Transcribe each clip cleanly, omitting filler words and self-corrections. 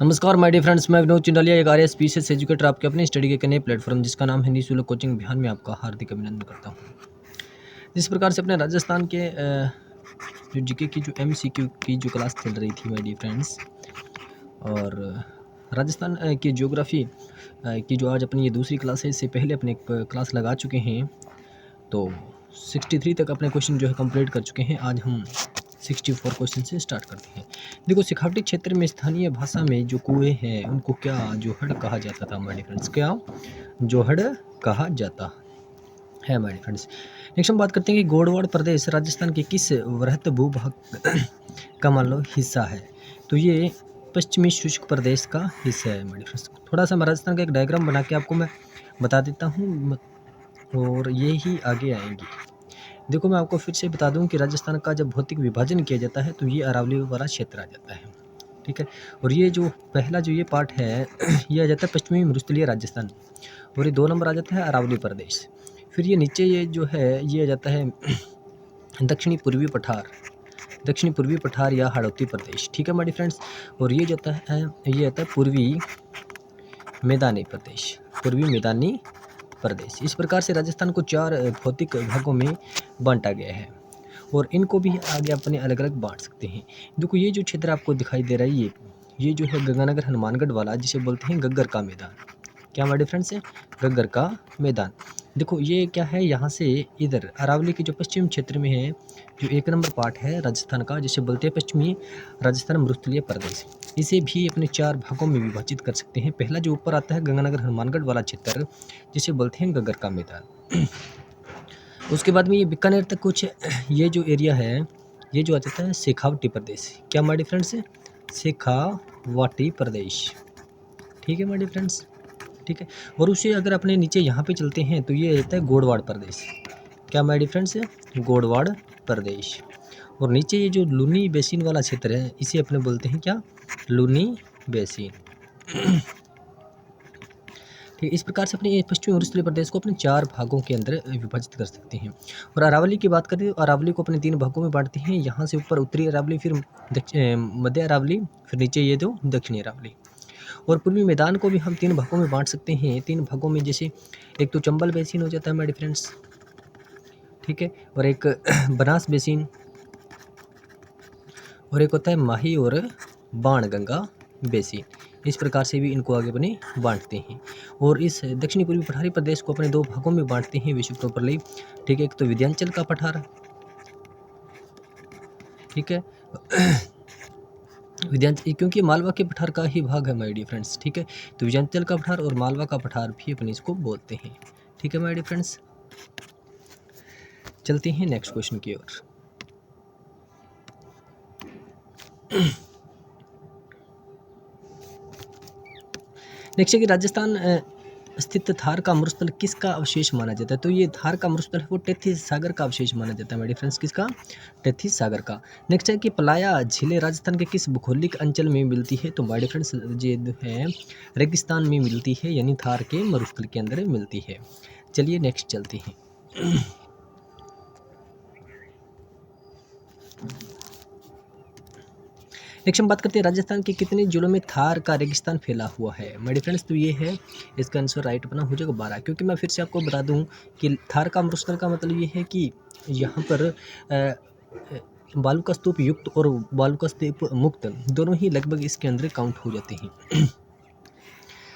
नमस्कार my dear friends, मैं विनोद चिंडालिया, एक आरएएस पीसीएस एजुकेटर, आपके अपने स्टडी के नए प्लेटफॉर्म जिसका नाम है निःशुल्क कोचिंग अभियान में आपका हार्दिक अभिनंदन करता हूँ। जिस प्रकार से अपने राजस्थान के जो जीके की जो एमसीक्यू की जो क्लास चल रही थी माय डियर फ्रेंड्स, और राजस्थान की ज्योग्राफी की जो आज अपनी ये दूसरी क्लास है, इससे पहले अपने क्लास लगा चुके हैं, तो 63 तक अपने क्वेश्चन जो है कंप्लीट कर चुके हैं। आज हम 64 क्वेश्चन से स्टार्ट करते हैं। देखो, सिखावटी क्षेत्र में स्थानीय भाषा में जो कुएं हैं उनको क्या जोहड़ कहा जाता था हमारे फ्रेंड्स, क्या जोहड़ कहा जाता है हमारे फ्रेंड्स। नेक्स्ट हम बात करते हैं कि गोडवाड़ प्रदेश राजस्थान के किस वृहत भूभाग का मान लो हिस्सा है, तो ये पश्चिमी शुष्क प्रदेश का हिस्सा है हमारे फ्रेंड्स। थोड़ा सा मैं राजस्थान का एक डायग्राम बना के आपको मैं बता देता हूँ और ये ही आगे आएंगी। देखो, मैं आपको फिर से बता दूं कि राजस्थान का जब भौतिक विभाजन किया जाता है तो ये अरावली वाला क्षेत्र आ जाता है, ठीक है। और ये जो पहला जो ये पार्ट है ये आ जाता है पश्चिमी मरुस्थलीय राजस्थान, और ये 2 नंबर आ जाता है अरावली प्रदेश। फिर ये नीचे ये जो है ये आ जाता है दक्षिणी पूर्वी पठार या हाड़ौती प्रदेश, ठीक है हमारे फ्रेंड्स। और ये जाता है पूर्वी मैदानी प्रदेश। इस प्रकार से राजस्थान को 4 भौतिक भागों में बांटा गया है, और इनको भी आगे अपने अलग अलग बांट सकते हैं। देखो, ये जो क्षेत्र आपको दिखाई दे रहा है ये जो है गंगानगर हनुमानगढ़ वाला, जिसे बोलते हैं गग्गर का मैदान। क्या हमारे फ्रेंड्स है? गग्गर का मैदान। देखो, ये क्या है, यहाँ से इधर अरावली के जो पश्चिम क्षेत्र में है, जो 1 नंबर पार्ट है राजस्थान का, जिसे बोलते हैं पश्चिमी राजस्थान मरुस्थलीय प्रदेश। इसे भी अपने 4 भागों में विभाजित कर सकते हैं। पहला जो ऊपर आता है गंगानगर हनुमानगढ़ वाला क्षेत्र, जिसे बोलते हैं गग्गर का मैदान। उसके बाद में ये बीकानेर तक कुछ ये जो एरिया है ये जो आ जाता है शेखावटी प्रदेश। क्या हमारे फ्रेंड्स है? शेखावाटी प्रदेश, ठीक है हमारे फ्रेंड्स, ठीक है। और उसे अगर अपने नीचे यहाँ पे चलते हैं तो ये रहता है गोडवाड़ प्रदेश। क्या हमारे फ्रेंड्स है? गोडवाड़ प्रदेश। और नीचे ये जो लूनी बेसिन वाला क्षेत्र है इसे अपने बोलते हैं क्या? लूनी बेसिन। ठीक, इस प्रकार से अपने पश्चिमी मरुस्थलीय प्रदेश को अपने 4 भागों के अंदर विभाजित कर सकते हैं। और अरावली की बात करें तो अरावली को अपने 3 भागों में बांटते हैं। यहाँ से ऊपर उत्तरी अरावली, फिर मध्य अरावली, फिर नीचे ये 2 दक्षिणी अरावली। और पूर्वी मैदान को भी हम 3 भागों में बांट सकते हैं। 3 भागों में जैसे एक तो चंबल बेसिन हो जाता है मेरे फ्रेंड्स, ठीक है, और एक बनास बेसिन, और एक होता है माही और बाणगंगा बेसिन। इस प्रकार से भी इनको आगे अपने बांटते हैं। और इस दक्षिणी पूर्वी पठारी प्रदेश को अपने 2 भागों में बांटते हैं विश्व प्रॉपरली, ठीक है। एक तो विंध्याचल का पठार, ठीक है, विंध्याचल क्योंकि मालवा के पठार का ही भाग है माय डियर फ्रेंड्स, ठीक है। तो विंध्याचल का पठार और मालवा का पठार भी अपन इसको बोलते हैं, ठीक है माय डियर फ्रेंड्स। चलते हैं नेक्स्ट क्वेश्चन की ओर। नेक्स्ट है कि राजस्थान स्थित थार का मरुस्थल किसका अवशेष माना जाता है, तो ये थार का मरुस्थल है वो टेथीस सागर का अवशेष माना जाता है मेरे फ्रेंड्स। किसका? टेथीस सागर का। नेक्स्ट है कि पलाया झीलें राजस्थान के किस भौगोलिक अंचल में मिलती है, तो मेरे फ्रेंड्स ये है रेगिस्तान में मिलती है, यानी थार के मरुस्थल के अंदर मिलती है। चलिए नेक्स्ट चलते हैं। नेक्स्ट हम बात करते हैं राजस्थान के कितने जिलों में थार का रेगिस्तान फैला हुआ है मेरे फ्रेंड्स, तो ये है इसका आंसर राइट बना हो जाएगा 12। क्योंकि मैं फिर से आपको बता दूं कि थार का मरुस्थल का मतलब ये है कि यहाँ पर बालू का स्तूप युक्त और बालू का स्तूप मुक्त दोनों ही लगभग इसके अंदर काउंट हो जाते हैं।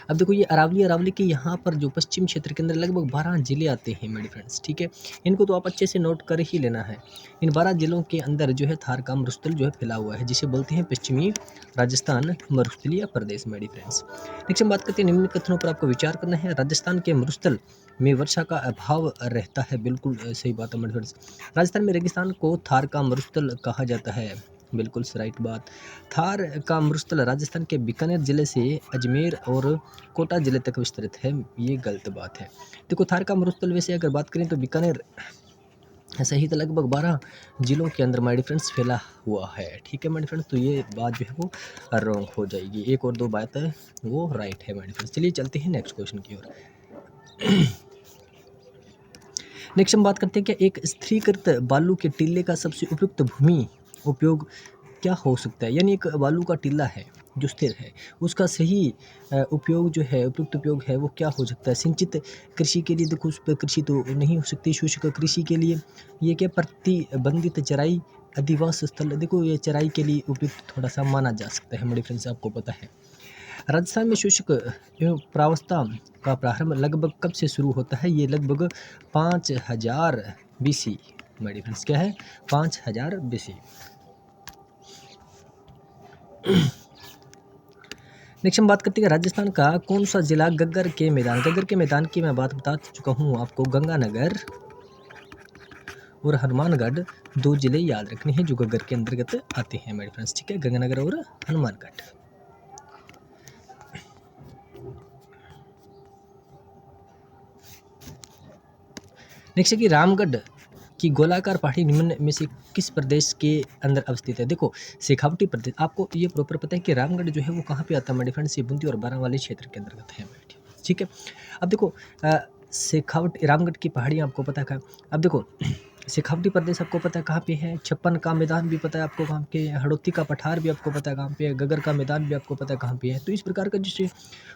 अब देखो, ये अरावली के यहाँ पर जो पश्चिम क्षेत्र के अंदर लगभग 12 जिले आते हैं मेरे फ्रेंड्स, ठीक है। इनको तो आप अच्छे से नोट कर ही लेना है। इन 12 जिलों के अंदर जो है थार का मरुस्थल जो है फैला हुआ है, जिसे बोलते हैं पश्चिमी राजस्थान मरुस्थलीय प्रदेश मेरे फ्रेंड्स। नेक्स्ट हम बात करते हैं निम्न कथनों पर आपको विचार करना है। राजस्थान के मरुस्थल में वर्षा का अभाव रहता है, बिल्कुल सही बात है मेरे फ्रेंड्स। राजस्थान में रेगिस्तान को थार का मरुस्थल कहा जाता है, बिल्कुल राइट बात। थार का मरुस्थल राजस्थान के बीकानेर जिले से अजमेर और कोटा जिले तक विस्तृत है, ये गलत बात है। देखो, थार का मरुस्थल वैसे अगर बात करें तो बीकानेर सहित लगभग 12 जिलों के अंदर माय फ्रेंड्स फैला हुआ है, ठीक है माय फ्रेंड्स। तो ये बात जो है वो रॉन्ग हो जाएगी, 1 और 2 बात है वो राइट है माय फ्रेंड्स। चलिए चलते हैं नेक्स्ट क्वेश्चन की ओर। नेक्स्ट हम बात करते हैं कि एक स्थिरीकृत बालू के टीले का सबसे उपयुक्त भूमि उपयोग क्या हो सकता है, यानी एक बालू का टीला है जो स्थिर है, उसका सही उपयोग जो है, उपयुक्त उपयोग है वो क्या हो सकता है। सिंचित कृषि के लिए देखो उस पर कृषि तो नहीं हो सकती। शुष्क कृषि के लिए ये क्या प्रतिबंधित चराई अधिवास स्थल, देखो ये चराई के लिए उपयुक्त थोड़ा सा माना जा सकता है मेरे फ्रेंड्स, आपको पता है। राजस्थान में शुष्क प्रावस्था का प्रारंभ लगभग कब से शुरू होता है, ये लगभग 5000 BC मेरे फ्रेंड्स, क्या है 5000 BC। नेक्स्ट हम बात करते हैं राजस्थान का कौन सा जिला गग्गर के मैदान की मैं बात बता चुका हूँ आपको। गंगानगर और हनुमानगढ़ 2 जिले याद रखने हैं जो गग्गर के अंतर्गत आते हैं मेरे फ्रेंड्स, ठीक है, गंगानगर और हनुमानगढ़। नेक्स्ट है कि रामगढ़ की गोलाकार पहाड़ी निम्न में से किस प्रदेश के अंदर अवस्थित है। देखो शेखावटी प्रदेश, आपको ये प्रॉपर पता है कि रामगढ़ जो है वो कहाँ पे आता है मेरे फ्रेंड्स, ये बूंदी और बारां क्षेत्र के अंतर्गत है, ठीक है। अब देखो शेखावटी रामगढ़ की पहाड़ियाँ आपको पता है। अब देखो शेखावटी प्रदेश आपको पता है कहाँ पे है, छप्पन का मैदान भी पता है आपको कहाँ पे है, हड़ौती का पठार भी आपको पता है कहाँ पे है, गगर का मैदान भी आपको पता है कहाँ पे है। तो इस प्रकार का जिससे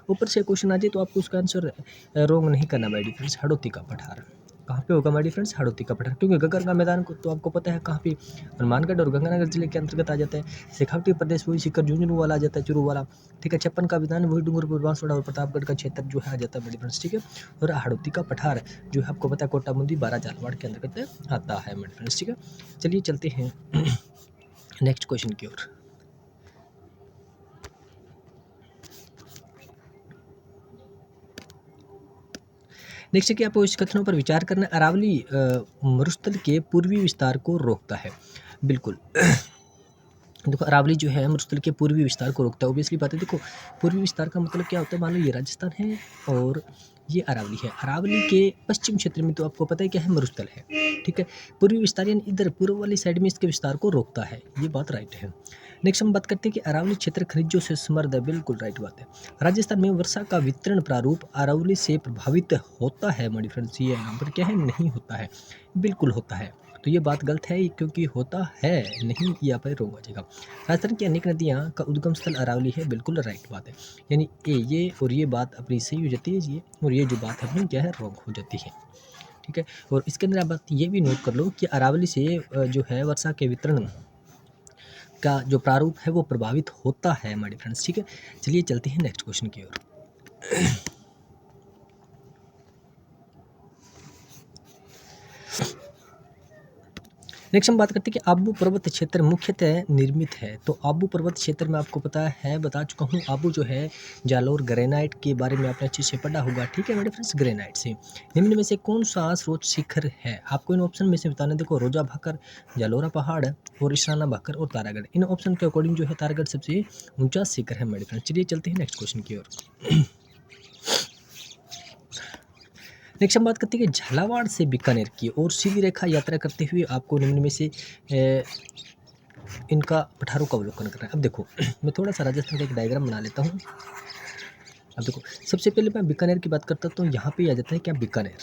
ऊपर से क्वेश्चन आ जाए तो आपको उसका आंसर रॉन्ग नहीं करना मेरे फ्रेंड्स। हड़ौती का पठार कहाँ पे होगा मेरे फ्रेंड्स, हड़ौती का पठार, क्योंकि गगर का मैदान को तो आपको पता है कहाँ पे हनुमानगढ़ और गंगानगर जिले के अंतर्गत आ जाता है। शेखावटी प्रदेश वही सीकर झुंझुनू वाला आ जाता है, चुरू वाला, ठीक है। छप्पन का मैदान वही डूंगरपुर बांसवाड़ा और प्रतापगढ़ का क्षेत्र जो है आ जाता है मेरे फ्रेंड्स, ठीक है। और हड़ौती का पठार जो है आपको पता है कोटा बूंदी बारा झालावाड़ के अंतर्गत आता है मेरे फ्रेंड्स, ठीक है। चलिए चलते हैं नेक्स्ट क्वेश्चन की ओर। नेक्स्ट है कि आपको इस कथनों पर विचार करना। अरावली मरुस्थल के पूर्वी विस्तार को रोकता है, बिल्कुल। देखो अरावली जो है मरुस्थल के पूर्वी विस्तार को रोकता है, ऑब्वियसली बात है। देखो पूर्वी विस्तार का मतलब क्या होता है, मान लो ये राजस्थान है और ये अरावली है। अरावली के पश्चिम क्षेत्र में तो आपको पता है क्या है, मरुस्थल है, ठीक है। पूर्वी विस्तार यानी इधर पूर्व वाली साइड में इसके विस्तार को रोकता है, ये बात राइट है। नेक्स्ट हम बात करते हैं कि अरावली क्षेत्र खनिजों से समृद्ध है, बिल्कुल राइट बात है। राजस्थान में वर्षा का वितरण प्रारूप अरावली से प्रभावित होता है मेरी फ्रेंड्स, ये यहाँ पर क्या है, नहीं होता है, बिल्कुल होता है। तो ये बात गलत है क्योंकि होता है नहीं, यहाँ पर रॉन्ग हो जाएगा। राजस्थान की अनेक नदियाँ का उद्गम स्थल अरावली है, बिल्कुल राइट बात है। यानी ये और ये बात अपनी सही हो जाती है, ये और ये जो बात है अपनी क्या है, रॉन्ग हो जाती है, ठीक है। और इसके अंदर आप बात ये भी नोट कर लो कि अरावली से जो है वर्षा के वितरण का जो प्रारूप है वो प्रभावित होता है हमारे फ्रेंड्स, ठीक है। चलिए चलते हैं नेक्स्ट क्वेश्चन की ओर। नेक्स्ट हम बात करते हैं कि आबू पर्वत क्षेत्र मुख्यतः निर्मित है। तो आबू पर्वत क्षेत्र में आपको पता है, बता चुका हूँ, आबू जो है जालोर ग्रेनाइट के बारे में आपने अच्छे से पढ़ा होगा, ठीक है मेरे फ्रेंड्स। ग्रेनाइट से निम्न में से कौन सा स्रोत शिखर है, आपको इन ऑप्शन में से बताना। देखो रोजा भाकर, जालोरा पहाड़ और इशाना भाकर और तारागढ़। इन ऑप्शन के अकॉर्डिंग जो है तारागढ़ सबसे ऊंचा शिखर है मेरे फ्रेंड्स। चलिए चलते हैं नेक्स्ट क्वेश्चन की ओर। नेक्स्ट हम बात करते हैं कि झालावाड़ से बीकानेर की और सीधी रेखा यात्रा करते हुए आपको निम्न में से इनका पठारों का अवलोकन करना है। अब देखो मैं थोड़ा सा राजस्थान का एक डायग्राम बना लेता हूँ। अब देखो सबसे पहले मैं बीकानेर की बात करता तो यहाँ पे आ जाता है क्या, बीकानेर,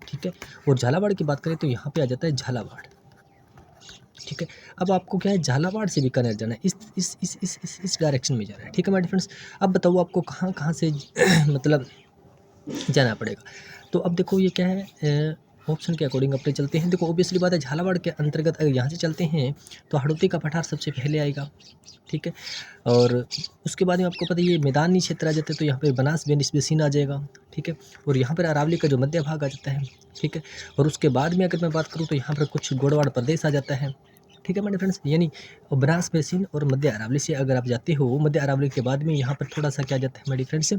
ठीक है। और झालावाड़ की बात करें तो यहाँ पे आ जाता है झालावाड़, ठीक है। अब आपको क्या है, झालावाड़ से बीकानेर जाना है, इस डायरेक्शन में जाना है, ठीक है मेरे फ्रेंड्स। अब बताओ आपको कहाँ कहाँ से मतलब जाना पड़ेगा। तो अब देखो ये क्या है, ऑप्शन के अकॉर्डिंग अपने चलते हैं। देखो ऑब्वियसली बात है झालावाड़ के अंतर्गत अगर यहाँ से चलते हैं तो हड़ौती का पठार सबसे पहले आएगा, ठीक है। और उसके बाद में आपको पता है ये मैदानी क्षेत्र आ जाता है तो यहाँ पे बनास बेसिन आ जाएगा, ठीक है। और यहाँ पर अरावली का जो मध्य भाग आ जाता है, ठीक है। और उसके बाद में अगर मैं बात करूँ तो यहाँ पर कुछ गोड़वाड़ प्रदेश आ जाता है, ठीक है मेरे फ्रेंड्स। यानी बनास बेसिन और मध्य अरावली से अगर आप जाते हो, मध्य अरावली के बाद में यहाँ पर थोड़ा सा क्या जाता है मेरे फ्रेंड्स,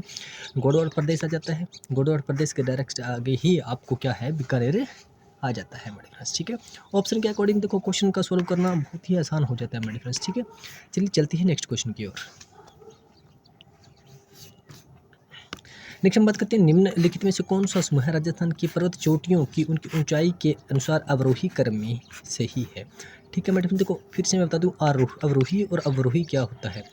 गोड़वाड़ प्रदेश आ जाता है। गोड़वाड़ प्रदेश के डायरेक्ट आगे ही आपको क्या है, बीकानेर आ जाता है मेरे फ्रेंड्स, ठीक है। ऑप्शन के अकॉर्डिंग देखो क्वेश्चन का सॉल्व करना बहुत ही आसान हो जाता है मेरे फ्रेंड्स, ठीक है। चलिए चलते हैं नेक्स्ट क्वेश्चन की ओर। नेक्स्ट हम बात करते हैं निम्नलिखित में से कौन सा समूह है राजस्थान की पर्वत चोटियों की उनकी ऊंचाई के अनुसार अवरोही क्रम में सही है, ठीक है मैडम। देखो फिर से मैं बता दूं, अवरोही और अवरोही क्या होता है।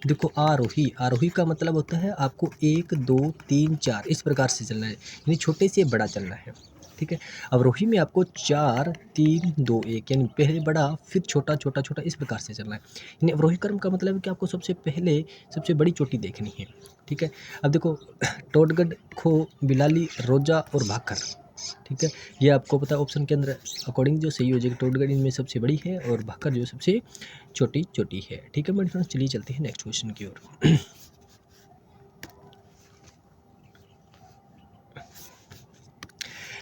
देखो आरोही का मतलब होता है आपको 1 2 3 4 इस प्रकार से चलना है, यानी छोटे से बड़ा चलना है, ठीक है। अवरोही में आपको 4 3 2 1 यानी पहले बड़ा फिर छोटा छोटा छोटा इस प्रकार से चलना है। यानी अवरोही क्रम का मतलब है कि आपको सबसे पहले सबसे बड़ी चोटी देखनी है। ठीक है। अब देखो टोडगढ़, खो, बिलाली, रोजा और भाखर। ठीक है। ये आपको पता है ऑप्शन के अंदर अकॉर्डिंग जो सही हो जाएगी, टोडगढ़ इनमें सबसे बड़ी है और भाखर जो सबसे छोटी छोटी है। ठीक है मेरे फ्रेंड्स, चलिए चलते हैं नेक्स्ट क्वेश्चन की ओर।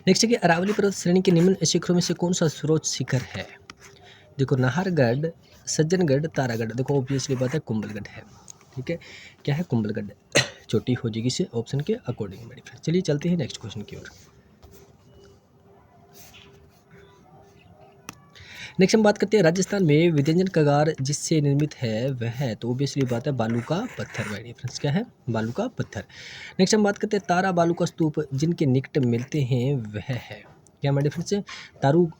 नेक्स्ट है कि अरावली पर्वत श्रेणी के निम्न शिखरों में से कौन सा सर्वोच्च शिखर है? देखो नाहरगढ़, सज्जनगढ़, तारागढ़। देखो ऑब्वियसली बात है कुंभलगढ़ है। ठीक है। क्या है? कुंभलगढ़ छोटी हो जाएगी इसे ऑप्शन के अकॉर्डिंग मेरे फ्रेंड। चलिए चलते हैं नेक्स्ट क्वेश्चन की ओर। नेक्स्ट हम बात करते हैं राजस्थान में विंध्यन कगार जिससे निर्मित है वह है, तो ऑब्वियसली बात है बालू का पत्थर मेरे फ्रेंड्स। क्या है? बालू का पत्थर। नेक्स्ट हम बात करते हैं तारा बालू का स्तूप जिनके निकट मिलते हैं वह है। क्या मेरे फ्रेंड्स?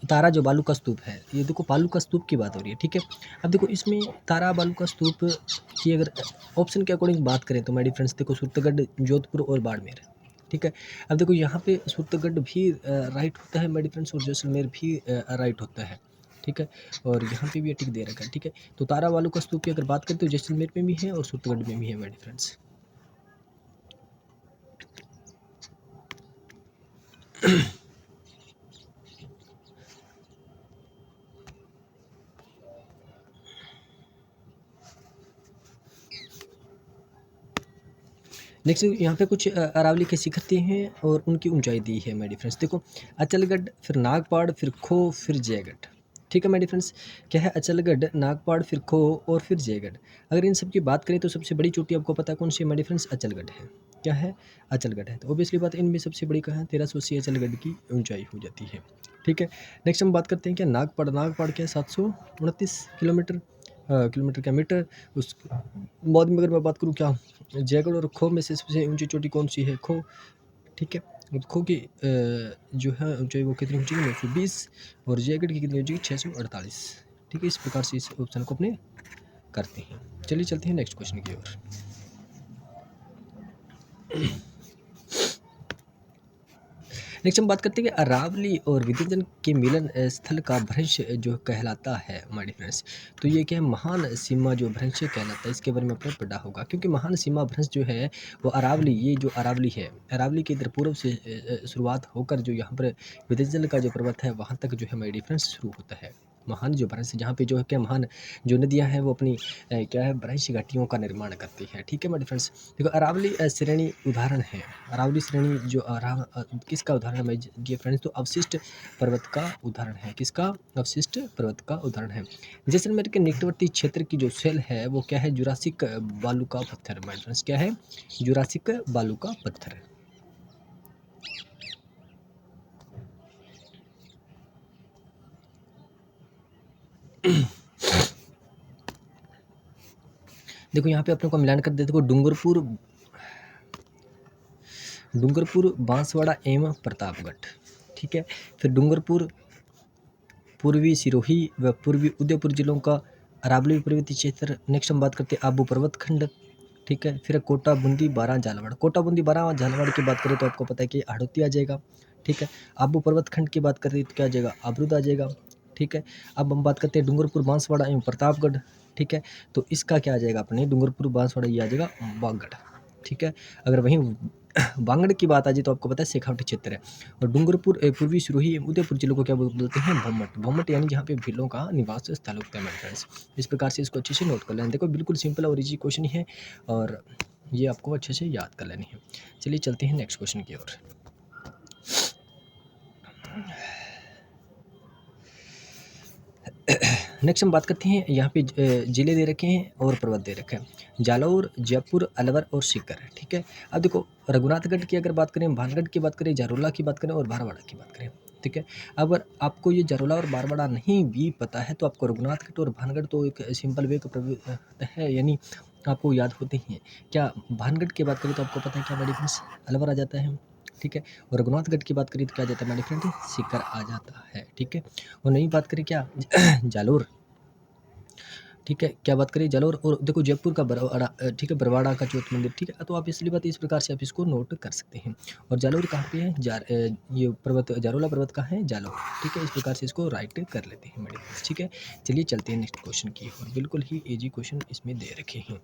तारा जो बालू का स्तूप है, ये देखो बालू का स्तूप की बात हो रही है। ठीक है। अब देखो इसमें तारा बालू का स्तूप की अगर ऑप्शन के अकॉर्डिंग बात करें तो मेरे फ्रेंड्स देखो सूरतगढ़, जोधपुर और बाड़मेर। ठीक है। अब देखो यहाँ पे सूरतगढ़ भी राइट होता है मेरे फ्रेंड्स और जैसलमेर भी राइट होता है। ठीक है। और यहाँ पे भी टिक दे रखा है। ठीक है। तो तारा बालू का स्तूप की अगर बात करें तो जैसलमेर में भी है और सूरतगढ़ में भी है मेरे फ्रेंड्स। नेक्स्ट यहाँ पे कुछ अरावली के शिखर दिए हैं और उनकी ऊंचाई दी है मेरे फ्रेंड्स। देखो अचलगढ़, फिर नागपाड़, फिर खो, फिर जयगढ़। ठीक है मेरे फ्रेंड्स। क्या है? अचलगढ़, नागपाड़, फिर खो और फिर जयगढ़। अगर इन सब की बात करें तो सबसे बड़ी चोटी आपको पता है कौन सी है मेरे फ्रेंड्स? अचलगढ़ है। क्या है? अचलगढ़ है। तो ऑब्वियसली बात है इनमें सबसे बड़ी कहाँ है? 1380 अचलगढ़ की ऊंचाई हो जाती है। ठीक है। नेक्स्ट हम बात करते हैं क्या नागपाड़। नागपाड़ क्या है? 729 किलोमीटर, किलोमीटर क्या मीटर। उस बाद में अगर मैं बात करूँ क्या जयगढ़ और खो में से सबसे ऊंची चोटी कौन सी है? खो। ठीक है। और खो की जो है ऊंचाई वो कितनी ऊंची है? 920। और जयगढ़ की कितनी ऊंची? 648। ठीक है। इस प्रकार से इस ऑप्शन को अपने करते हैं। चलिए चलते हैं नेक्स्ट क्वेश्चन की ओर। नेक्स्ट हम बात करते हैं कि अरावली और विंध्यन के मिलन स्थल का भ्रंश जो कहलाता है हमारे फ्रेंड्स। तो ये क्या है? महान सीमा जो भ्रंश कहलाता है, इसके बारे में आपने पढ़ा होगा क्योंकि महान सीमा भ्रंश जो है वो अरावली, ये जो अरावली है, अरावली के इधर पूर्व से शुरुआत होकर जो यहाँ पर विंध्यन का जो पर्वत है वहाँ तक जो है हमारे फ्रेंड्स शुरू होता है। महान जो भ्रंश जहाँ पे जो है क्या महान जो नदियाँ हैं वो अपनी क्या है भ्रंश घाटियों का निर्माण करती है। ठीक है मेरे फ्रेंड्स। देखो अरावली श्रेणी उदाहरण है। अरावली श्रेणी जो किसका उदाहरण है डियर फ्रेंड्स? तो अवशिष्ट पर्वत का उदाहरण है। किसका? अवशिष्ट पर्वत का उदाहरण है। जैसलमेर के निकटवर्ती क्षेत्र की जो सेल है वो क्या है? जुरासिक बालू का पत्थर। मेरे फ्रेंड्स क्या है? जुरासिक बालू का पत्थर। देखो यहाँ पे अपने को मिलान कर दे। देखो डूंगरपुर, बांसवाड़ा एवं प्रतापगढ़। ठीक है। फिर डूंगरपुर, पूर्वी सिरोही व पूर्वी उदयपुर जिलों का अरावली पर्वतीय क्षेत्र। नेक्स्ट हम बात करते हैं आबू पर्वत खंड। ठीक है। फिर कोटा, बूंदी, बारां, झालावाड़। कोटा, बूंदी, बारां, झालावाड़ की बात करें तो आपको पता है कि हड़ौती आ जाएगा। ठीक है। आबू पर्वत खंड की बात करें तो क्या आ जाएगा? अबरुद आ जाएगा। ठीक है। अब हम बात करते हैं डूंगरपुर, बांसवाड़ा एवं प्रतापगढ़। ठीक है। तो इसका क्या आ जाएगा? अपने डूंगरपुर, बांसवाड़ा ये आ जाएगा बागड़। ठीक है। अगर वहीं बांगड़ की बात आ जाए तो आपको पता है शेखावटी क्षेत्र है। और डूंगरपुर पूर्वी सिरोही एवं उदयपुर जिलों को क्या बोलते हैं? भोमट। भोमट यानी जहाँ पे भीलों का निवास स्थल होता है मेरे फ्रेंड्स। इस प्रकार से इसको अच्छे से नोट कर लेना। देखो बिल्कुल सिंपल और इजी क्वेश्चन ही है और ये आपको अच्छे से याद कर लेनी है। चलिए चलते हैं नेक्स्ट क्वेश्चन की ओर। नेक्स्ट हम बात करते हैं यहाँ पे जिले दे रखे हैं और पर्वत दे रखे हैं। जालौर, जयपुर, अलवर और सीकर। ठीक है। अब देखो रघुनाथगढ़ की अगर बात करें, भानगढ़ की बात करें, जारोला की बात करें और बारवाड़ा की बात करें। ठीक है। अगर आपको ये जारोला और बारवाड़ा नहीं भी पता है तो आपको रघुनाथगढ़ और भानगढ़ तो एक सिंपल वे का है, यानी आपको याद होते हैं। क्या भानगढ़ की बात करें तो आपको पता है क्या मेरे फ्रेंड्स? अलवर आ जाता है। ठीक है। और रघुनाथगढ़ की बात करें तो क्या आ जाता है मेरे फ्रेंड? सीकर आ जाता है। ठीक है। और नहीं बात करें क्या जालोर ठीक है, क्या बात करें जालौर और देखो जयपुर का बरवाड़ा, ठीक है, बरवाड़ा का चौथ मंदिर, ठीक है, तो आप इसलिए बात इस प्रकार से आप इसको नोट कर सकते हैं। और जालौर कहाँ पे है, ये पर्वत जारोला पर्वत कहाँ है, जालौर, ठीक है, इस प्रकार से इसको राइट कर लेते हैं मेरे फ्रेंड्स, ठीक है। चलिए चलते हैं नेक्स्ट क्वेश्चन की ओर, बिल्कुल ही इजी क्वेश्चन इसमें दे रखे हैं।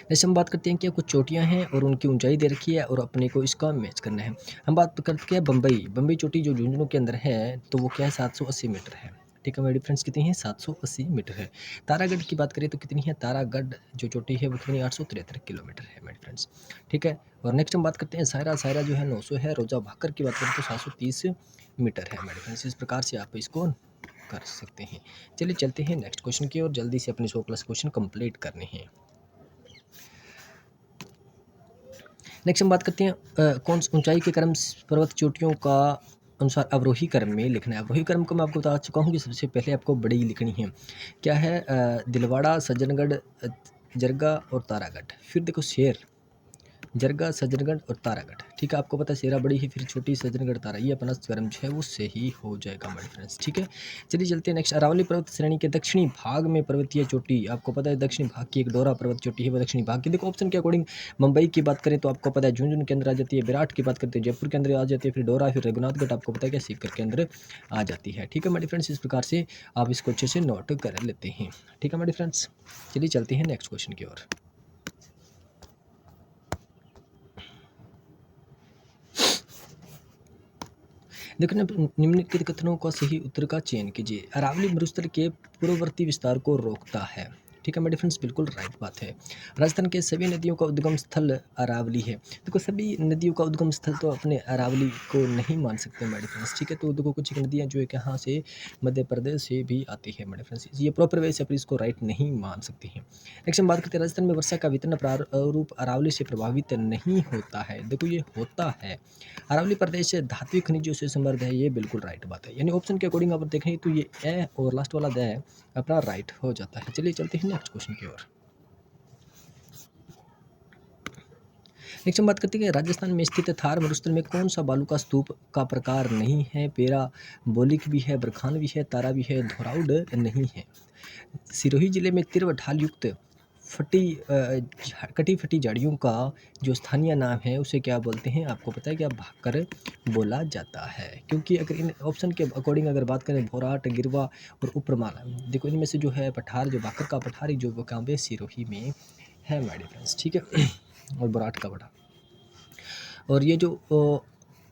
जैसे हम बात करते हैं कि कुछ चोटियां हैं और उनकी ऊंचाई दे रखी है और अपने को इसका मैच करना है। हम बात करते हैं बम्बई चोटी जो झुंझुनू के अंदर है, तो वो क्या है, 780 मीटर है, ठीक है मेरी फ्रेंड्स, कितनी है, 780 मीटर है। तारागढ़ की बात करें तो कितनी है, तारागढ़ जो चोटी है वो कितनी, 873 किलोमीटर है मेरे फ्रेंड्स, ठीक है। और नेक्स्ट हम बात करते हैं सायरा जो है 900 है। रोजा भाकर की बात करें तो 730 मीटर है मेरे फ्रेंड्स। इस प्रकार से आप इसको कर सकते हैं। चलिए चलते हैं नेक्स्ट क्वेश्चन की और जल्दी से अपने 100+ क्वेश्चन कंप्लीट करने हैं। नेक्स्ट हम बात करते हैं कौन ऊंचाई के क्रम पर्वत चोटियों का अनुसार अवरोही क्रम में लिखना है। अवरोही क्रम को मैं आपको बता चुका हूँ कि सबसे पहले आपको बड़ी लिखनी है, क्या है, दिलवाड़ा, सज्जनगढ़, जरगा और तारागढ़। फिर देखो शेर, जरगा, सज्जनगढ़ और तारागढ़, ठीक है। आपको पता है शेरा बड़ी है, फिर छोटी सज्जनगढ़, तारा, ये अपना क्रम जो है वो सही हो जाएगा मेरे फ्रेंड्स, ठीक है। चलिए चलते हैं नेक्स्ट। अरावली पर्वत श्रेणी के दक्षिणी भाग में पर्वतीय चोटी, आपको पता है दक्षिणी भाग की एक डोरा पर्वत चोटी है वो दक्षिणी भाग की। देखो ऑप्शन के अकॉर्डिंग मुंबई की बात करें तो आपको पता है झुंझुनू के अंदर आ जाती है, विराट की बात करते हैं जयपुर के अंदर आ जाती है, फिर डोरा, फिर रघुनाथगढ़, आपको पता है क्या, सीकर के अंदर आ जाती है, ठीक है मेरे फ्रेंड्स। इस प्रकार से आप इसको अच्छे से नोट कर लेते हैं, ठीक है मेरे फ्रेंड्स। चलिए चलते हैं नेक्स्ट क्वेश्चन की ओर। देखो निम्नलिखित कथनों का सही उत्तर का चयन कीजिए। अरावली मरुस्थल के पूर्ववर्ती विस्तार को रोकता है, ठीक है मेरे फ्रेंड्स, बिल्कुल राइट बात है। राजस्थान के सभी नदियों का उद्गम स्थल अरावली है। देखो सभी नदियों का उद्गम स्थल तो अपने अरावली को नहीं मान सकते मेरे फ्रेंड्स, ठीक है। तो देखो कुछ नदियाँ जो है कि यहाँ से मध्य प्रदेश से भी आती है मेरे फ्रेंड्स, ये प्रॉपर वे से इसको राइट नहीं मान सकती हैं। नेक्स्ट हम बात करते हैं राजस्थान में वर्षा का वितरण प्रारूप अरावली से प्रभावित नहीं होता है। देखो ये होता है, अरावली प्रदेश धात्विक खनिजों से समृद्ध है, ये बिल्कुल राइट बात है। यानी ऑप्शन के अकॉर्डिंग अगर देखें तो ये ए और लास्ट वाला द अपना राइट हो जाता है। चलिए चलते हैं नेक्स्ट क्वेश्चन की ओर। नेक्स्ट हम बात करते हैं कि राजस्थान में स्थित थार मरुस्थल में कौन सा बालू का स्तूप का प्रकार नहीं है। पेरा बोलिक भी है, बरखान भी है, तारा भी है, धोराउड नहीं है। सिरोही जिले में तीव्र ढाल युक्त कटी फटी झाड़ियों का जो स्थानीय नाम है उसे क्या बोलते हैं, आपको पता है क्या, भाकर बोला जाता है। क्योंकि अगर इन ऑप्शन के अकॉर्डिंग अगर बात करें भोराट, गिरवा और उपरमाला, देखो इनमें से जो है पठार, जो भाकर का पठारी जो वो कहाँ पे, सिरोही में है मेरे फ्रेंड्स, ठीक है। और बोराट का पठार। और ये जो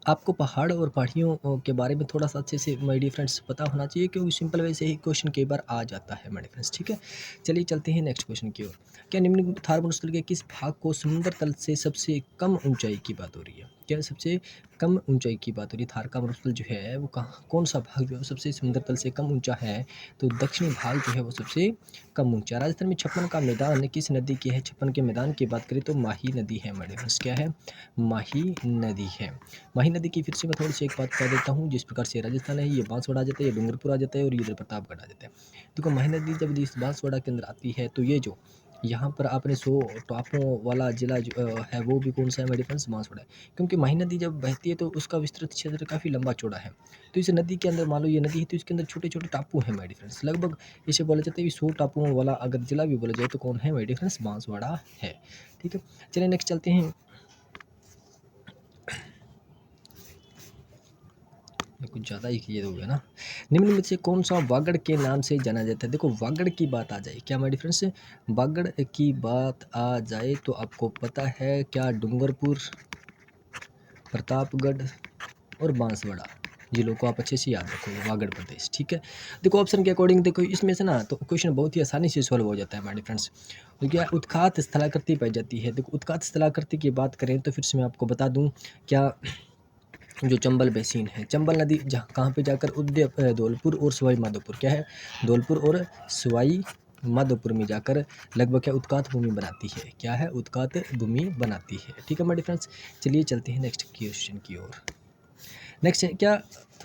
आपको पहाड़ और पहाड़ियों के बारे में थोड़ा सा अच्छे से माय डियर फ्रेंड्स पता होना चाहिए, क्योंकि सिंपल वे से ही क्वेश्चन कई बार आ जाता है मेरे फ्रेंड्स, ठीक है। चलिए चलते हैं नेक्स्ट क्वेश्चन की ओर। क्या निम्न थार मरुस्थल के किस भाग को समुद्र तल से सबसे कम ऊंचाई की बात हो रही है, क्या सबसे कम ऊंचाई की बात हो रही है। थार का मरुस्थल जो है वो कहाँ, कौन सा भाग जो है सबसे समुद्र तल से कम ऊंचा है, तो दक्षिणी भाग जो है वो सबसे कम ऊंचा। राजस्थान में छप्पन का मैदान किस नदी की है, छप्पन के मैदान की बात करें तो माही नदी है मेरे फ्रेंड्स, क्या है, माही नदी है। माही नदी की फिर से मैं थोड़ी सी एक बात बता देता हूँ, जिस प्रकार से राजस्थान है ये बांसवाड़ा आ जाता है, ये डूंगरपुर आ जाता है और ये इधर प्रतापगढ़ आ जाता है। देखो माही नदी जब इस बांसवाड़ा के अंदर आती है तो ये जो यहाँ पर आपने 100 टापुओं वाला जिला जो है वो भी कौन सा है मेरे फ्रेंड्स, बांसवाड़ा है। क्योंकि माही नदी जब बहती है तो उसका विस्तृत क्षेत्र काफ़ी लंबा चौड़ा है। तो इस नदी के अंदर मान लो ये नदी है तो इसके अंदर छोटे छोटे टापू हैं मेरे फ्रेंड्स, लगभग इसे बोला जाता है कि 100 टापुओं वाला अगर जिला भी बोला जाए तो कौन है मेरे फ्रेंड्स, बांसवाड़ा है, ठीक है। चलिए नेक्स्ट चलते हैं। कुछ ज़्यादा ही क्लियर हो गया ना। निम्न में से कौन सा वागड़ के नाम से जाना जाता है। देखो वागड़ की बात आ जाए, क्या मेरे फ्रेंड्स, वागड़ की बात आ जाए तो आपको पता है क्या, डूंगरपुर, प्रतापगढ़ और बांसवाड़ा जिलों को आप अच्छे से याद रखो, वागड़ प्रदेश, ठीक है। देखो ऑप्शन के अकॉर्डिंग देखो इसमें से ना तो क्वेश्चन बहुत ही आसानी से सॉल्व हो जाता है हमारे फ्रेंड्स। तो क्या उत्खात स्थलाकृति पाई जाती है। देखो उत्खात स्थलाकृति की बात करें तो फिर से मैं आपको बता दूं, क्या जो चंबल बेसिन है, चंबल नदी जहाँ कहाँ पे जाकर धौलपुर और सवाई माधोपुर, क्या है, धौलपुर और सवाई माधोपुर में जाकर लगभग क्या उत्कात भूमि बनाती है, क्या है, उत्कात भूमि बनाती है, ठीक है मेरे फ्रेंड्स। चलिए चलते हैं नेक्स्ट क्वेश्चन की ओर। नेक्स्ट है क्या,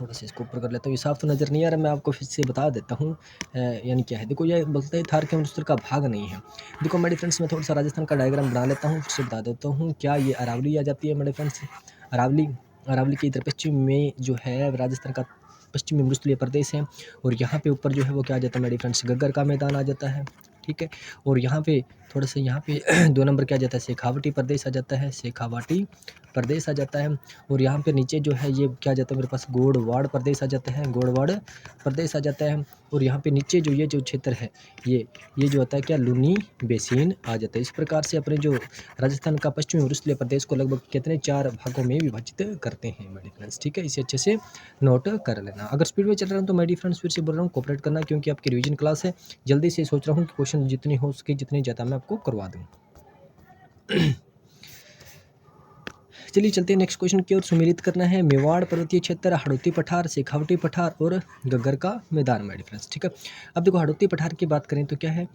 थोड़ा सा इसको ऊपर कर लेता हूँ, ये साफ तो नज़र नहीं आ रहा, मैं आपको फिर से बता देता हूँ। यानी क्या है, देखो ये बोलते हैं थार के मरुस्थल का भाग नहीं है। देखो मेरे फ्रेंड्स मैं थोड़ा सा राजस्थान का डायग्राम बना लेता हूँ, फिर से बता देता हूँ। क्या ये अरावली आ जाती है मेरे फ्रेंड्स, अरावली, अरावली के इधर पश्चिम में जो है राजस्थान का पश्चिमी मरुस्थलीय प्रदेश है, और यहाँ पे ऊपर जो है वो क्या आ जाता है मेरे फ्रेंड्स, गग्गर का मैदान आ जाता है, ठीक है। और यहाँ पे थोड़ा सा यहाँ पे 2 नंबर क्या आ जाता है, शेखावटी प्रदेश आ जाता है, शेखावाटी प्रदेश आ जाता है। और यहाँ पे नीचे जो है ये क्या आ जाता है मेरे पास, गोड़वाड़ प्रदेश आ जाता है, गोड़वाड़ प्रदेश आ जाता है। और यहाँ पे नीचे जो ये जो क्षेत्र है ये जो होता है क्या, लूनी बेसिन आ जाता है। इस प्रकार से अपने जो राजस्थान का पश्चिमी मरुस्थलीय प्रदेश को लगभग कितने 4 भागों में विभाजित करते हैं मेरे फ्रेंड्स, ठीक है। इसे अच्छे से नोट कर लेना। अगर स्पीड में चल रहा हूँ तो मेरी फ्रेंड्स फिर से बोल रहा हूँ कोऑपरेट करना, क्योंकि आपकी रिवीजन क्लास है। जल्दी से सोच रहा हूँ कि क्वेश्चन जितने हो सके जितने ज़्यादा मैं आपको करवा दूँ। चलिए चलते हैं नेक्स्ट क्वेश्चन की ओर। सुमेलित करना है मेवाड़ पर्वतीय क्षेत्र, हाड़ौती पठार, शेखावटी पठार और गग्गर का मैदान मेरे फ्रेंड्स, ठीक है। अब देखो हाड़ौती पठार की बात करें तो क्या है,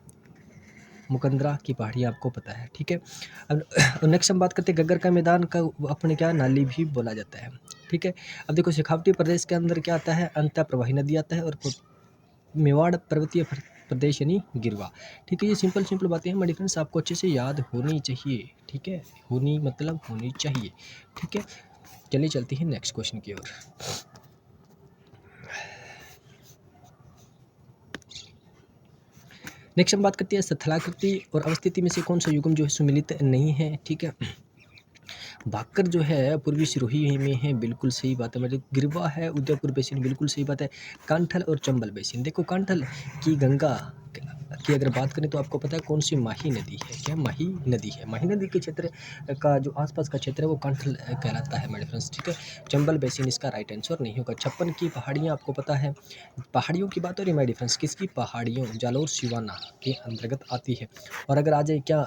मुकंदरा की पहाड़ी आपको पता है, ठीक है। अब नेक्स्ट हम बात करते हैं गग्गर का मैदान का, अपने क्या नाली भी बोला जाता है, ठीक है। अब देखो शेखावटी प्रदेश के अंदर क्या आता है, अंत प्रवाही नदी आता है, और मेवाड़ पर्वतीय प्रदेश यानी गिरवा, ठीक है। ये सिंपल बातें हैं मेरे फ्रेंड्स, आपको अच्छे से याद होनी चाहिए, ठीक है। होनी मतलब होनी चाहिए, ठीक है। चलिए चलती है नेक्स्ट क्वेश्चन की ओर। नेक्स्ट हम बात करते हैं स्थलाकृति और अवस्थिति में से कौन सा युग्म जो है सुमिलित नहीं है, ठीक है। भाकर जो है पूर्वी सिरोही में है, बिल्कुल सही बात है। मतलब गिरवा है उदयपुर बेसिन, बिल्कुल सही बात है। कांठल और चंबल बेसिन, देखो कांठल की गंगा की अगर बात करें तो आपको पता है कौन सी माही नदी है, क्या माही नदी है। माही नदी के क्षेत्र का जो आसपास का क्षेत्र है वो कांठल कहलाता है मेरे फ्रेंड्स, ठीक है। चंबल बेसिन इसका राइट आंसर नहीं होगा। 56 की पहाड़ियाँ आपको पता है, पहाड़ियों की बात हो रही है मेरे फ्रेंड्स, किसकी पहाड़ियों, जालोर सिवाना के अंतर्गत आती है। और अगर आ जाए क्या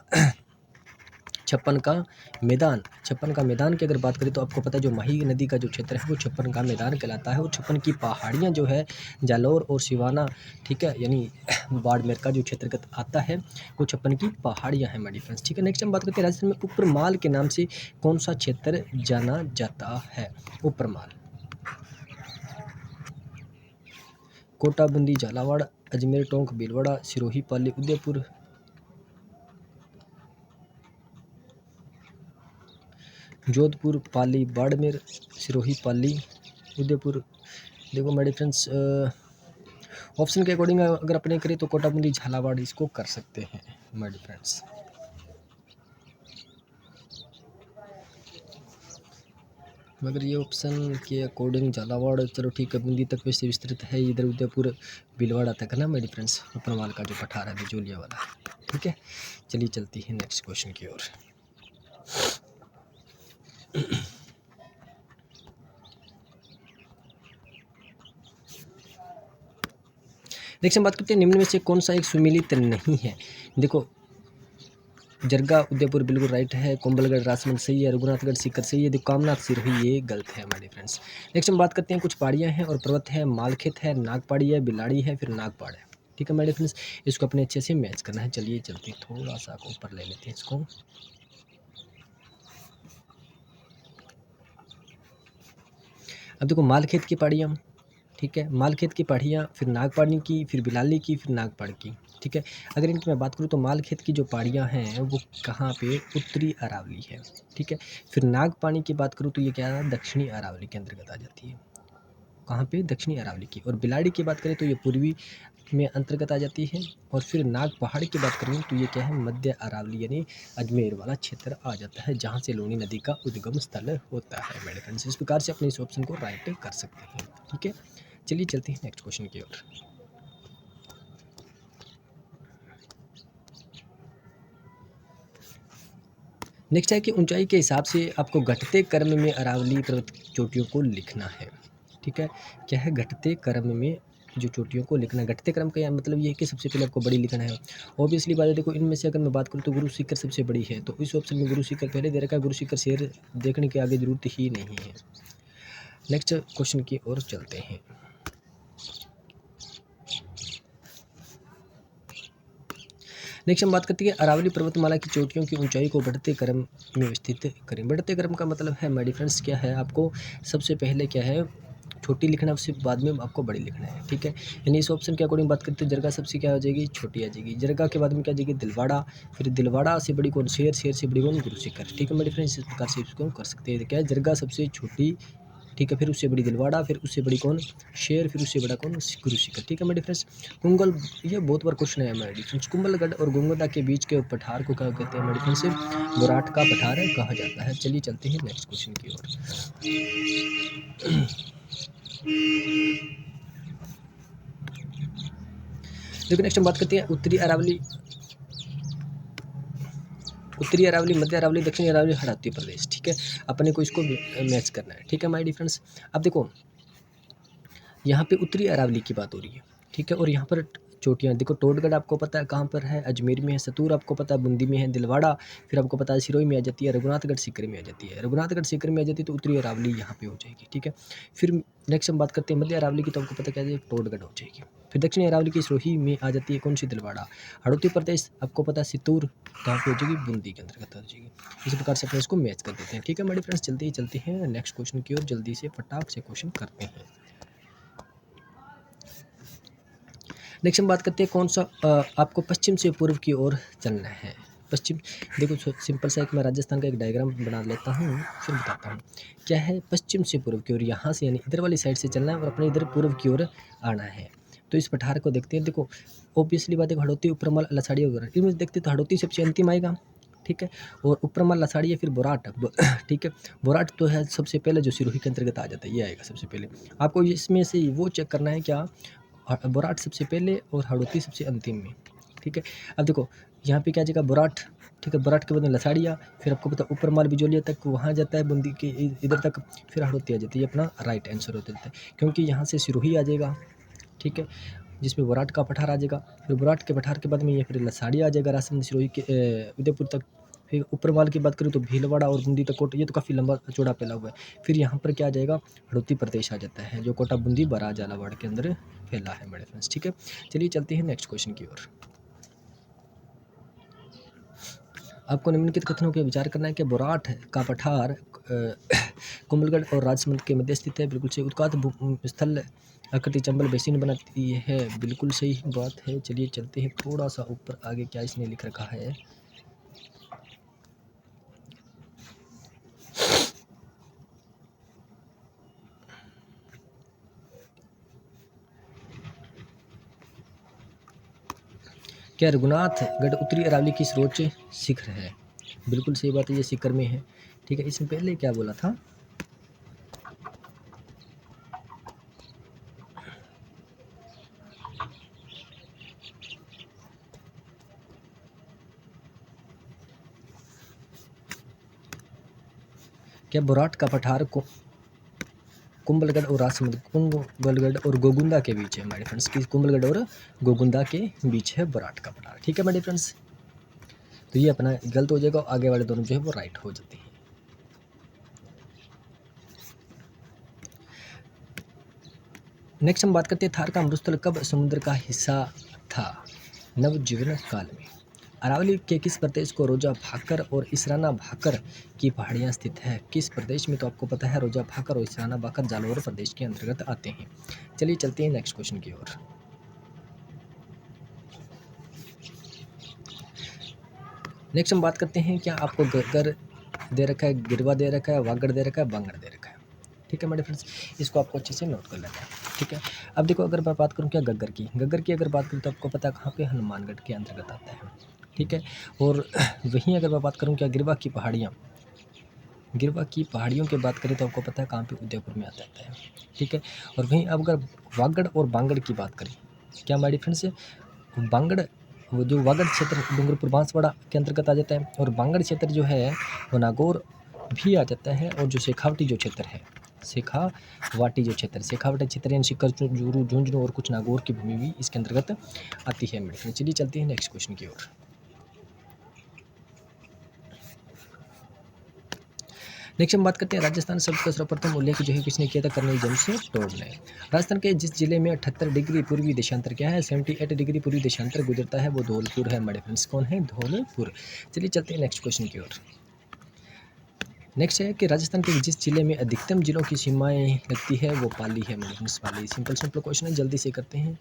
56 का मैदान की अगर बात करें तो आपको पता है जो माही नदी का जो क्षेत्र है वो 56 का मैदान कहलाता है। और 56 की पहाड़ियाँ जो है जालौर और सिवाना, ठीक है, यानी बाड़मेर का जो क्षेत्रगत आता है वो 56 की पहाड़ियाँ हैं मेरी फ्रेंड्स, ठीक है। नेक्स्ट हम बात करते हैं राजस्थान में उपरमाल के नाम से कौन सा क्षेत्र जाना जाता है। उपरमाल, कोटा, बूंदी, झालावाड़, अजमेर, टोंक, भीलवाड़ा, सिरोही, पाली, उदयपुर, जोधपुर, पाली, बाड़मेर, सिरोही, पाली, उदयपुर। देखो मेरे फ्रेंड्स ऑप्शन के अकॉर्डिंग अगर अपने करें तो कोटा, बूंदी, झालावाड़ इसको कर सकते हैं मेरे फ्रेंड्स। मगर ये ऑप्शन के अकॉर्डिंग झालावाड़, चलो ठीक है, बूंदी तक वैसे विस्तृत है, इधर उदयपुर भीलवाड़ा तक है ना मेरे फ्रेंड्स, उपरमाल का जो पठार है बिजोलिया वाला, ठीक है। चलिए चलती है नेक्स्ट क्वेश्चन की ओर। नेक्स्ट हम बात करते हैं निम्न में से कौन सा एक सुमिलित नहीं है। देखो जरगा उदयपुर बिल्कुल राइट है, कोंबलगढ़ राजसमंद सही है, रघुनाथगढ़ सीकर सही है, कामनाथ सिरोही ये गलत है हमारे फ्रेंड्स। नेक्स्ट हम बात करते हैं कुछ पहाड़ियाँ हैं और पर्वत है, मालखेत है, नागपाड़ी है, बिलाड़ी है, फिर नागपाड़ है, ठीक है मेरे फ्रेंड्स। इसको अपने अच्छे से मैच करना है। चलिए चलते थोड़ा सा ऊपर ले लेते हैं इसको। अब देखो मालखेत की पहाड़ियाँ, ठीक है, मालखेत की पहाड़ियाँ, फिर नागपाड़ी की, फिर बिलाली की, फिर नागपाड़ की, ठीक है। अगर इनकी मैं बात करूँ तो मालखेत की जो पहाड़ियाँ हैं वो कहाँ पे, उत्तरी अरावली है, ठीक है। फिर नागपाड़ी की बात करूँ तो ये क्या है, दक्षिणी अरावली के अंतर्गत आ जाती है, कहाँ पे, दक्षिणी अरावली की। और बिलाड़ी की बात करें तो ये पूर्वी में अंतर्गत आ जाती है। और फिर नाग पहाड़ की बात करूँ तो ये क्या है, मध्य अरावली यानी अजमेर वाला क्षेत्र आ जाता है, जहाँ से लूनी नदी का उद्गम स्थल होता है मेरे फ्रेंड्स। इस प्रकार से अपने इस ऑप्शन को राइट कर सकते हैं, ठीक है। चलिए चलते हैं नेक्स्ट क्वेश्चन की ओर। नेक्स्ट है कि ऊंचाई के हिसाब से आपको घटते क्रम में अरावली पर्वत चोटियों को लिखना है, ठीक है। क्या है, घटते क्रम में जो चोटियों को लिखना है। घटते क्रम का मतलब ये है कि सबसे पहले आपको बड़ी लिखना है। ऑब्वियसली बात है, देखो इनमें से अगर मैं बात करूँ तो गुरु शिखर सबसे बड़ी है, तो इस ऑप्शन में गुरु शिखर पहले दे रखा है, गुरु शिखर शेर देखने के आगे जरूरत ही नहीं है। नेक्स्ट क्वेश्चन की ओर चलते हैं। नेक्स्ट हम बात करते हैं अरावली पर्वतमाला की चोटियों की ऊंचाई को बढ़ते क्रम में स्थित करें। बढ़ते क्रम का मतलब है मेरी फ्रेंड्स क्या है, आपको सबसे पहले क्या है छोटी लिखना है, उससे बाद में आपको बड़ी लिखना है, ठीक है। यानी इस ऑप्शन के अकॉर्डिंग बात करते हैं, जरगा सबसे क्या हो जाएगी, छोटी आ जाएगी। जरगा के बाद में क्या आ जाएगी, दिलवाड़ा, फिर दिलवाड़ा से बड़ी कौन, शेर, शेर से बड़ी कौन, गुरुशिखर, ठीक है मेरे फ्रेंड्स। इस प्रकार से इसको कर सकते हैं, क्या है, जरगा सबसे छोटी, ठीक है, फिर उससे बड़ी दिलवाड़ा, फिर उससे बड़ी कौन, शेर, फिर उससे बड़ा कौन, गुरुशिखर, ठीक है मेरे फ्रेंड्स। कुंगल, ये बहुत बार क्वेश्चन है मेरे फ्रेंड्स। कुंभलगढ़ और गोंगदा के बीच के पठार को क्या कहते हैं मेरे फ्रेंड्स, बोराट का पठार कहा जाता है। चलिए चलते हैं नेक्स्ट क्वेश्चन की ओर। देखो नेक्स्ट हम बात करते हैं उत्तरी अरावली, उत्तरी अरावली, मध्य अरावली, दक्षिणी अरावली, हड़ौती प्रदेश, ठीक है। अपने को इसको मैच करना है, ठीक है माय डियर फ्रेंड्स। अब देखो यहाँ पे उत्तरी अरावली की बात हो रही है, ठीक है, और यहाँ पर चोटियाँ देखो, टोडगढ़ आपको पता है कहाँ पर है, अजमेर में है। सतूर आपको पता है बूंदी में है। दिलवाड़ा फिर आपको पता है सिरोही में आ जाती है। रघुनाथगढ़ सीकर में आ जाती है। रघुनाथगढ़ सीकर में आ जाती है तो उत्तरी अरावली यहाँ पे हो जाएगी, ठीक है। फिर नेक्स्ट हम बात करते हैं मध्य अरावली की, तो आपको पता क्या है, टोडगढ़ हो जाएगी। फिर दक्षिणी अरावली की सिरोही में आ जाती है कौन सी, दिलवाड़ा। हड़ौती प्रदेश आपको पता है सितूर, कहाँ पे हो जाएगी, बूंदी के अंतर्गत हो जाएगी। इस प्रकार से अपने इसको मैच कर देते हैं, ठीक है मेरे फ्रेंड्स। जल्दी चलते हैं नेक्स्ट क्वेश्चन की ओर, जल्दी से फटाक से क्वेश्चन करते हैं। नेक्स्ट हम बात करते हैं कौन सा आपको पश्चिम से पूर्व की ओर चलना है। पश्चिम, देखो सिंपल सा एक मैं राजस्थान का एक डायग्राम बना लेता हूँ, फिर बताता हूँ क्या है। पश्चिम से पूर्व की ओर, यहाँ से यानी इधर वाली साइड से चलना है और अपने इधर पूर्व की ओर आना है। तो इस पठार को देखते हैं। देखो ऑब्वियसली बात है, हड़ौती, उपरमल, लसाड़िया वगैरह, इनमें देखते तो हड़ौती सबसे अंतिम आएगा, ठीक है, और उपरमल, लसाड़िया, फिर बोराट, ठीक है। बोराट तो है सबसे पहले, जो सिरोही के अंतर्गत आ जाता है, ये आएगा सबसे पहले। आपको इसमें से वो चेक करना है क्या, बोराट सबसे पहले और हड़ौती सबसे अंतिम में, ठीक है। अब देखो यहाँ पे क्या आ जाएगा, बोराट, ठीक है, बोराट के बाद में लसाड़िया, फिर आपको पता उपरमाल बिजोलिया तक वहाँ जाता है, बूंदी के इधर तक, फिर हड़ौती आ जाती है। अपना राइट आंसर हो जाता है, क्योंकि यहाँ से सिरोही आ जाएगा, ठीक है, जिसमें बोराट का पठार आ जाएगा। फिर बोराट के पठार के बाद में ये फिर लसाड़िया आ जाएगा, राजस्थान सिरोही के उदयपुर तक। फिर उपरमाल की बात करूँ तो भीलवाड़ा और बूंदी तक कोट, ये तो काफ़ी लंबा चौड़ा फैला हुआ है। फिर यहाँ पर क्या आ जाएगा, हड़ौती प्रदेश आ जाता है, जो कोटा, बूंदी, बरा, झालावाड़ के अंदर फैला है मेरे फ्रेंड्स, ठीक है। चलिए चलते हैं नेक्स्ट क्वेश्चन की ओर। आपको निम्नलिखित कथनों पर विचार करना है कि बोराट का पठार कुंभलगढ़ और राजसमंद के मध्य स्थित है। बिल्कुल सही। उत्कात स्थल आकृति चंबल बेसिन बनाती है, बिल्कुल सही बात है। चलिए चलते हैं थोड़ा सा ऊपर आगे, क्या इसने लिख रखा है। क्या रघुनाथगढ़ उत्तरी अरावली की सर्वोच्च शिखर है, बिल्कुल सही बात है, ये शिखर में है, ठीक है। इसमें पहले क्या बोला था, क्या बोराट का पठार को कुंभलगढ़ और राजसमंद, कुंभलगढ़ और गोगुंदा के बीच है हमारे फ्रेंड्स, की कुंभलगढ़ और गोगुंदा के बीच है बोराट का पठार, ठीक है मेरे फ्रेंड्स। तो ये अपना गलत हो जाएगा, आगे वाले दोनों जो है वो राइट हो जाते हैं। नेक्स्ट हम बात करते हैं थार का मरुस्थल कब समुद्र का हिस्सा था, नवजीवन काल में। अरावली के किस प्रदेश को रोजा भाकर और इसराना भाकर की पहाड़ियाँ स्थित है, किस प्रदेश में, तो आपको पता है रोजा भाकर और इसराना भाकर जालौर प्रदेश के अंतर्गत आते हैं। चलिए चलते हैं नेक्स्ट क्वेश्चन की ओर। नेक्स्ट हम बात करते हैं, क्या आपको गग्गर दे रखा है, गिरवा दे रखा है, वागड़ दे रखा है, बांगड़ दे रखा है, ठीक है मेरे फ्रेंड्स। इसको आपको अच्छे से नोट कर लेना है, ठीक है। अब देखो अगर मैं बात करूँ क्या गग्गर की, गग्गर की अगर बात करूँ तो आपको पता है कहाँ पे, हनुमानगढ़ के अंतर्गत आता है, ठीक है। और वहीं अगर मैं बात करूँ क्या गिरवा की पहाड़ियाँ, गिरवा की पहाड़ियों की बात करें तो आपको पता है कहाँ पे, उदयपुर में आता है, ठीक है। और वहीं अब अगर वागड़ और बांगड़ की बात करें, क्या हमारी फ्रेंड्स, बांगड़, वो जो वागड़ क्षेत्र डूंगरपुर बांसवाड़ा के अंतर्गत आ जाता है, और बांगड़ क्षेत्र जो है वो नागौर भी आ जाता है, और जो शेखावटी जो क्षेत्र है, शेखावाटी जो क्षेत्र, शेखावटी क्षेत्र यानी सिक्कर, जुरू, झुंझुनू और कुछ नागौर की भूमि भी इसके अंतर्गत आती है मेरे फ्रेंड्स। चलिए चलते हैं नेक्स्ट क्वेश्चन की ओर। नेक्स्ट हम बात करते हैं राजस्थान शब्द का सर्वप्रथम उल्लेख जो है किसने किया था, कर्नल जमशेदपुर ने। राजस्थान के जिस जिले में 78 डिग्री पूर्वी देशांतर क्या है, 78 डिग्री पूर्वी देशांतर गुजरता है, वो धौलपुर है हमारे फ्रेंड्स। कौन है, धौलपुर। चलिए चलते हैं नेक्स्ट क्वेश्चन की ओर। नेक्स्ट है कि राजस्थान के जिस जिले में अधिकतम जिलों की सीमाएं लगती है वो पाली है। मेरे पाली सिंपल सिंपल क्वेश्चन है, जल्दी से करते हैं।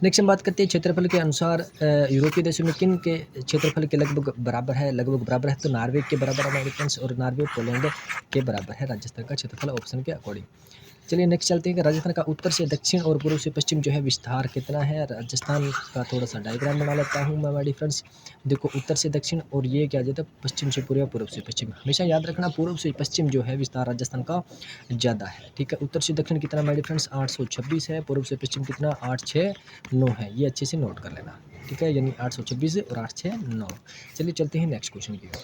नेक्स्ट हम बात करते हैं क्षेत्रफल के अनुसार यूरोपीय देशों में किन के क्षेत्रफल के लगभग बराबर है। लगभग बराबर है तो नॉर्वे के बराबर है हमारे फ्रेंड्स, और नॉर्वे पोलैंड के बराबर है राजस्थान का क्षेत्रफल ऑप्शन के अकॉर्डिंग। चलिए नेक्स्ट चलते हैं कि राजस्थान का उत्तर से दक्षिण और पूर्व से पश्चिम जो है विस्तार कितना है। राजस्थान का थोड़ा सा डायग्राम बना लेता हूँ मैं हमारी फ्रेंड्स। देखो उत्तर से दक्षिण और ये क्या जाता है पश्चिम से पूर्व, पूर्व से पश्चिम। हमेशा याद रखना पूर्व से पश्चिम जो है विस्तार राजस्थान का ज़्यादा है। ठीक है, उत्तर से दक्षिण कितना हमारी फ्रेंड्स 826 है, पूर्व से पश्चिम कितना 869 है। ये अच्छे से नोट कर लेना। ठीक है, यानी 826 और 869। चलिए चलते हैं नेक्स्ट क्वेश्चन की ओर।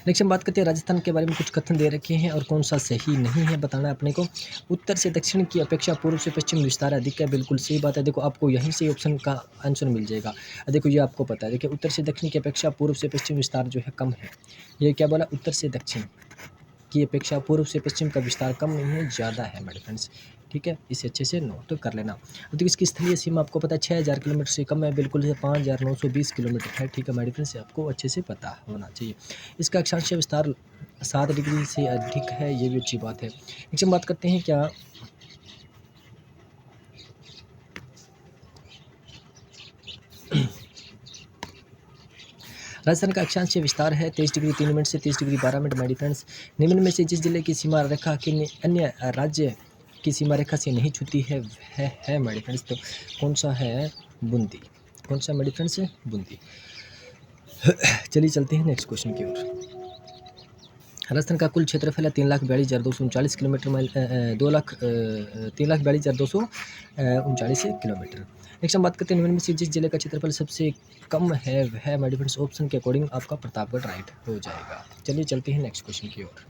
नेक्स्ट हम बात करते हैं राजस्थान के बारे में कुछ कथन दे रखे हैं और कौन सा सही नहीं है बताना है अपने को। उत्तर से दक्षिण की अपेक्षा पूर्व से पश्चिम विस्तार अधिक है, बिल्कुल सही बात है। देखो आपको यहीं से ऑप्शन का आंसर मिल जाएगा। देखो ये आपको पता है, देखिए उत्तर से दक्षिण की अपेक्षा पूर्व से पश्चिम विस्तार जो है कम है। ये क्या बोला, उत्तर से दक्षिण की अपेक्षा पूर्व से पश्चिम का विस्तार कम नहीं है, ज़्यादा है मेरे फ्रेंड्स। ठीक है, इसे अच्छे से नोट कर लेना। तो इसकी स्थलीय सीमा आपको पता है 6000 किलोमीटर से कम है, बिल्कुल से 5920 किलोमीटर है। ठीक है मेरे फ्रेंड्स, आपको अच्छे से पता होना चाहिए। इसका अक्षांशीय विस्तार 7 डिग्री से अधिक है, ये भी अच्छी बात है। नेक्स्ट हम बात करते हैं क्या राजस्थान का अक्षांशीय विस्तार है 23 डिग्री 3 मिनट से 30 डिग्री 12 मिनट मेरी फ्रेंड्स। निम्न में से जिस जिले की सीमा रेखा के अन्य राज्य की सीमा रेखा से नहीं छूती है मेरी फ्रेंड्स, तो कौन सा है, बूंदी। कौन सा मेरी फ्रेंड्स, बूंदी। चलिए चलते हैं नेक्स्ट क्वेश्चन की ओर। राजस्थान का कुल क्षेत्रफल है 3,42,239 किलोमीटर माइल 3,42,239 किलोमीटर। नेक्स्ट हम बात करते हैं निम्न में से जिस जिले का क्षेत्रफल सबसे कम है वह मेरी फ्रेंड्स ऑप्शन के अकॉर्डिंग आपका प्रतापगढ़ राइट हो जाएगा। चलिए चलते हैं नेक्स्ट क्वेश्चन की ओर।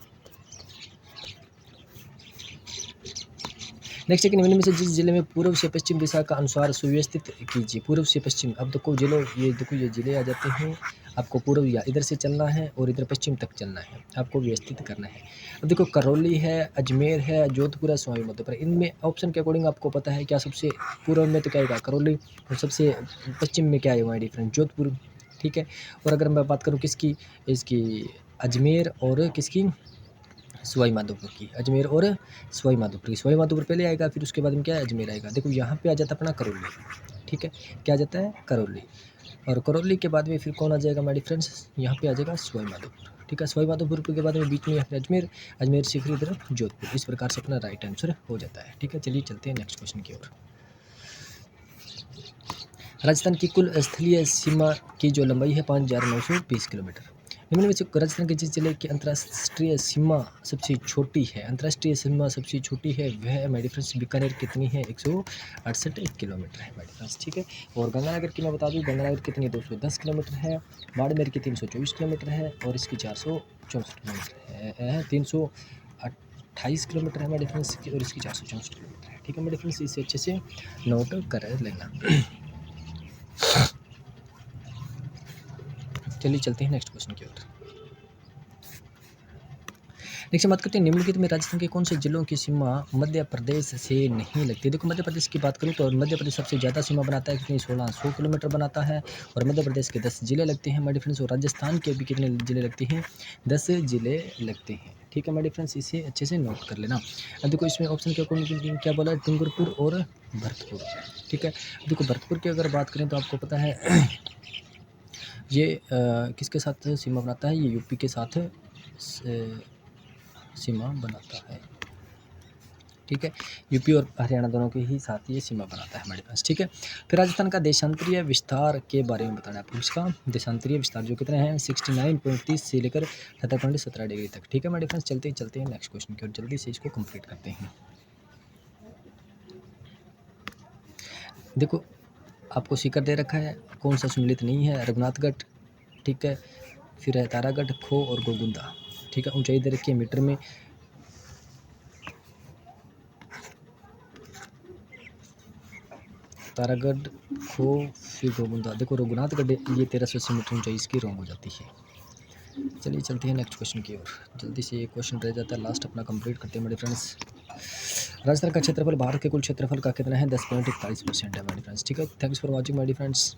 नेक्स्ट है कि निम्न में से जिस जिले में पूर्व से पश्चिम दिशा का अनुसार सुव्यवस्थित कीजिए। पूर्व से पश्चिम, अब देखो जिलों ये देखो ये जिले आ जाते हैं। आपको पूर्व या इधर से चलना है और इधर पश्चिम तक चलना है, आपको व्यवस्थित करना है। अब देखो करौली है, अजमेर है, जोधपुर है, स्वामी मधोपुर। इनमें ऑप्शन के अकॉर्डिंग आपको पता है क्या सबसे पूर्व में तो क्या आएगा करौली, और सबसे पश्चिम में क्या आएगा डिफरेंट जोधपुर। ठीक है, और अगर मैं बात करूँ किसकी, इसकी अजमेर और किसकी सवाई माधोपुर की, अजमेर और सवाई माधोपुर की। सवाई माधोपुर पहले आएगा, फिर उसके बाद में क्या है अजमेर आएगा। देखो यहाँ पे आ जाता है अपना करौली। ठीक है, क्या आ जाता है करौली, और करौली के बाद में फिर कौन आ जाएगा हमारी फ्रेंड्स, यहाँ पे आ जाएगा सवाई माधोपुर। ठीक है, सवाई माधोपुर के बाद में बीच में अजमेर, अजमेर से फिर इधर जोधपुर। इस प्रकार से अपना राइट आंसर हो जाता है। ठीक है, चलिए चलते हैं नेक्स्ट क्वेश्चन की ओर। राजस्थान की कुल स्थलीय सीमा की जो लंबाई है 5,920 किलोमीटर। निम्न में से राजस्थान के जिस जिले की अंतर्राष्ट्रीय सीमा सबसे छोटी है, अंतर्राष्ट्रीय सीमा सबसे छोटी है वह मेरी फ्रेंड्स बीकानेर कितनी है, 168 किलोमीटर है मेरी फ्रेंड्स। ठीक है, और गंगानगर की मैं बता दूं, गंगानगर कितनी 210 किलोमीटर है, बाड़मेर की 324 किलोमीटर है, और इसकी 464 किलोमीटर है, 328 किलोमीटर है मेरी फ्रेंड्स, और इसकी 464 किलोमीटर है। ठीक है मेरी फ्रेंड्स, इसे अच्छे से नोट कर लेना। चलिए चलते हैं नेक्स्ट क्वेश्चन की ओर। नेक्स्ट बात करते हैं निम्नलिखित में राजस्थान के कौन से जिलों की सीमा मध्य प्रदेश से नहीं लगती। देखो मध्य प्रदेश की बात करूँ तो मध्य प्रदेश सबसे ज़्यादा सीमा बनाता है, कितनी 1600 किलोमीटर बनाता है, और मध्य प्रदेश के 10 जिले लगते हैं मेरे फ्रेंड्स। और राजस्थान के भी कितने जिले लगते हैं, 10 जिले लगते हैं। ठीक है मेरे फ्रेंड्स, इसे अच्छे से नोट कर लेना। अब देखो इसमें ऑप्शन के अकॉर्डिंग क्या बोला है, डूंगरपुर और भरतपुर। ठीक है, देखो भरतपुर की अगर बात करें तो आपको पता है ये किसके साथ सीमा बनाता है, ये यूपी के साथ सीमा बनाता है। ठीक है, यूपी और हरियाणा दोनों के ही साथ ये सीमा बनाता है हमारे पास। ठीक है, फिर राजस्थान का देशांतरीय विस्तार के बारे में बताना है आपको। इसका देशांतरीय विस्तार जो कितने हैं 69.30 से लेकर 70.17 डिग्री तक। ठीक है मेरे फ्रेंड्स, चलते हैं नेक्स्ट क्वेश्चन की ओर, जल्दी से इसको कंप्लीट करते हैं। देखो आपको सीकर दे रखा है, कौन सा सम्मिलित नहीं है, रघुनाथगढ़। ठीक है, फिर है तारागढ़, खो और गोगुंदा। ठीक है, ऊंचाई दे रखी है मीटर में, तारागढ़, खो, फिर गोगुंदा। देखो रघुनाथगढ़ ये 1380 मीटर ऊंचाई इसकी रॉन्ग हो जाती है। चलिए चलते हैं नेक्स्ट क्वेश्चन की ओर, जल्दी से ये क्वेश्चन रह जाता है लास्ट, अपना कंप्लीट करते हैं मेरे फ्रेंड्स। राजस्थान का क्षेत्रफल भारत के कुल क्षेत्रफल का कितना है? 10.41% है माय फ्रेंड्स। ठीक है, thanks for watching my dear friends.